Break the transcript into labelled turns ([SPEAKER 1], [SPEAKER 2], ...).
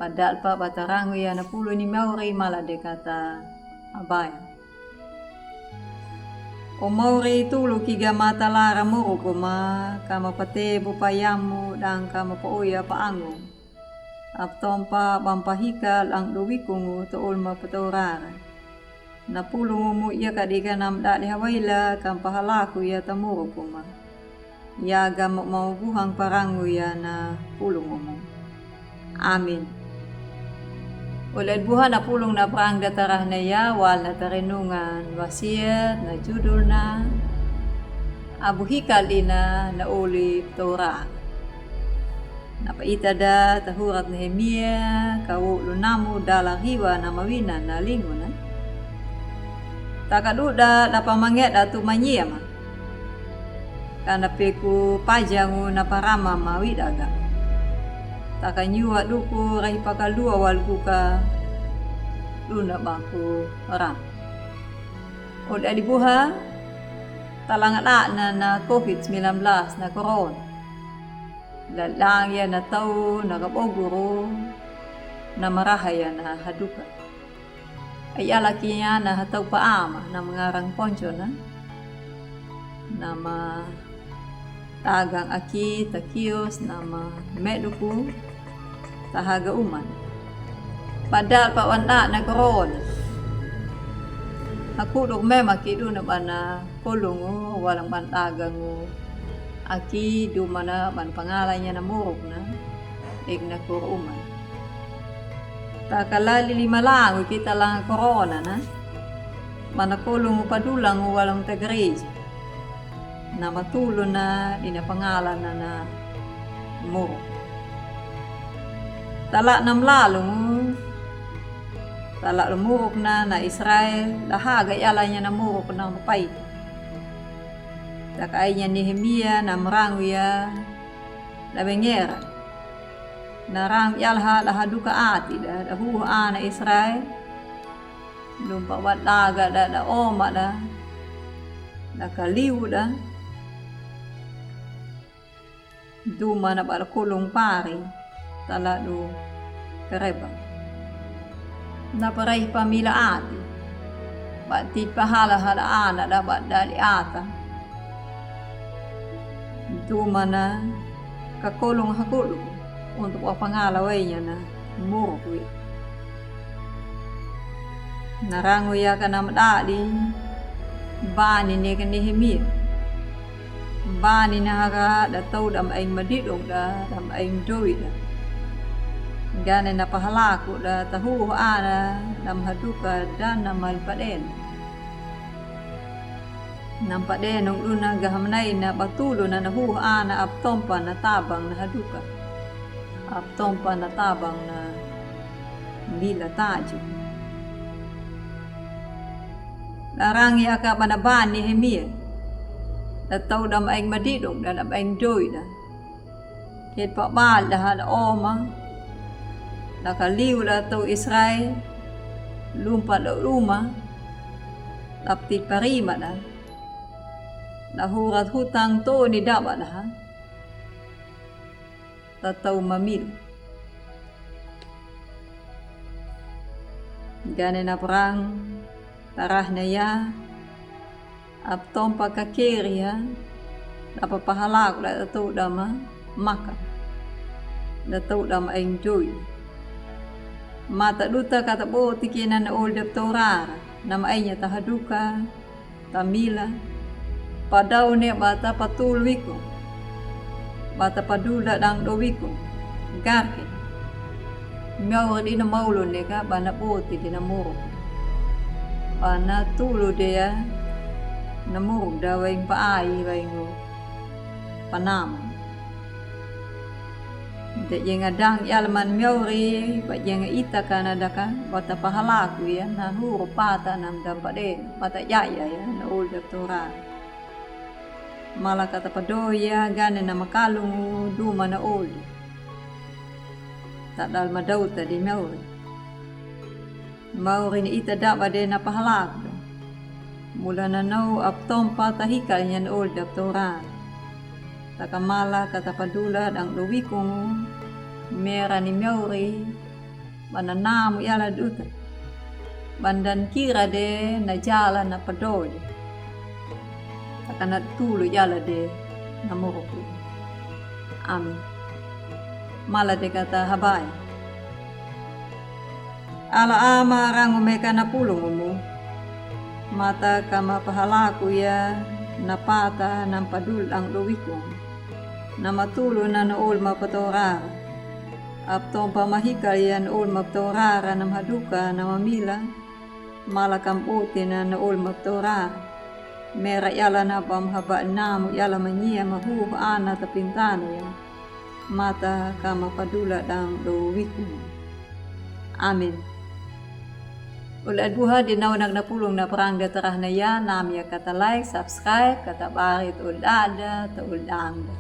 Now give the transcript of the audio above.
[SPEAKER 1] Badal pa batarango ya na pulo ni Mauri mala de kata abaya. O Mauri tulo kiga mata lara mo kuma kama pate bupayamu dan kama pauya paango. Aptom pa bampahikal ang luwikungu tool mapatorara. Na pulo mo iya kadiga nam dali hawaila kam pahalaku ya tamuro kuma. Yaga maubuhang parango ya na pulo mo. Amin. Ulit buhan na pulong na prang datarah na yawal na tarinungan wasiat na judul na abuhikal ina na uli Torah. Napaita da tahurat Nehemia kau lunamu dalang hiwa na mawina na linguna. Takaduda na pamanget atu manyiyama. Kana peku pajangu na parama mawidaga. Takanyua duku rahi pakalua walguka luna bangku orang. Od adibuha talangat na COVID-19 na corona. Lalang ya na tau na kaboguro na marahaya na haduka. Ay alakinya na hataw paama na mengarang poncho na nama tagang aki takios nama meduku tahaga uman. Padahal pa wanda na corona. Aku dok memang kidu na bana kolongo walang bantagango. Aki du mana ban pangalannya na muruk na igna uman. Takalali lima lang kita lang corona na. Mana kolongo padulang walang tagareja. Na matulo na ina pangalan na muruk. Tala nam lalong tala lumurok na Israel lahaga yalanya na murok na mapay. Takay niya Nehemia na marangu ya labengera. Narang yalha lahaduka ati da huha na Israel. Lumpa wat laga da oma da nakaliw da. Duma na balakulong pari tala do kareba. Naparay pamila ati. Batit pahala-hala ana dapat dali ata. Duma na kakulong hakulong untuk pangalaway niya na murukwi. Narango ya ka na madali bani ni ka Nehemia. Bani na haka dataw dam aing madidong da dam aing doy da. Gana na pahalaku da tahu ana dam haduka dan namal paden. Nampak den nung luna gahamnay na batulo na nahu ana aptompa na tabang na haduka. Aptompa na tabang na bila tajo. Larangi aka manaban ni Nehemia. Dataw dam aing madidong da dam aing doy da. Ket pa bal da hada oma. Nakaliw la to Israel. Lumpa da rumah. Taptit parima da. Nahurat hutang to ni dapat ha. Tataw mamil. Gane na perang tarah na ya. Aptom pakakiri ha. Napapahalak la tataw dama maka. Tataw dama aing joy. Mata duta kata bo tikinan na old Torah. Nama ainya tahaduka. Tamila. Padaw ne bata patulwiko. Bata padula dang dowiko. Garke. Miaw di na maulo ne ka bana boti di na muruk. Bana tulo dia na muruk da waing paai waing panam. Da yang adang yalman miauri ba yang ita kanada ka bata pahalaku ya na huru pata nam dampade bata yaya ya na old Torah. Malah kata padoya gane na makalungu duma na old. Tak dal madauta di miauri. Mauri ni ita da bade na pahalaku. Mula na no aptom patahikal niyan old Torah. Takamala kata padula ang luwikong mera ni miauri bananamu yala duta bandan kira de na jala na padode takana tulu yala de na moroku. Amin. Mala de kata habay. Ala ama rangu meka na pulong mo. Mata kama pahalaku ya napata ng padul ang luwikong. Na matulo na nool mapatorara. Aptong pamahikal yan nool mapatorara na maduka na mamila. Malakamputi na nool mapatorara. Mera yala na pamhaba namu yala manyia mahuh ana tapintano ya. Mata kama padula ang luwikong. Amin. Ulat buha di naunag na pulong na parang datarah na yan, nami kata like, subscribe, kata barit ulada, ta ulanda.